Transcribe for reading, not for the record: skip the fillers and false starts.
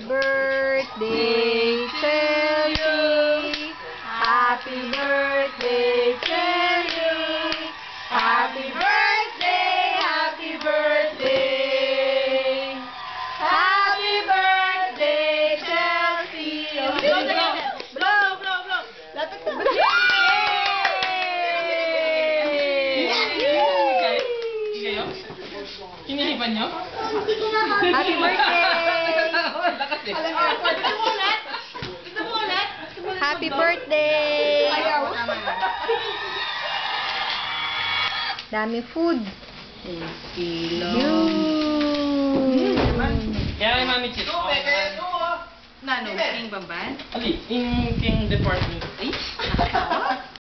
birthday, Chelsea. Happy birthday, Chelsea. Happy birthday, happy birthday. Happy birthday, Chelsea. Blow, blow, blow. Lapit na. Hinihimpan nyo? Happy birthday! Happy birthday! Dami food. Kaya kay Mami Chit. Nano, king bamban? Ali, in King Department. Ay!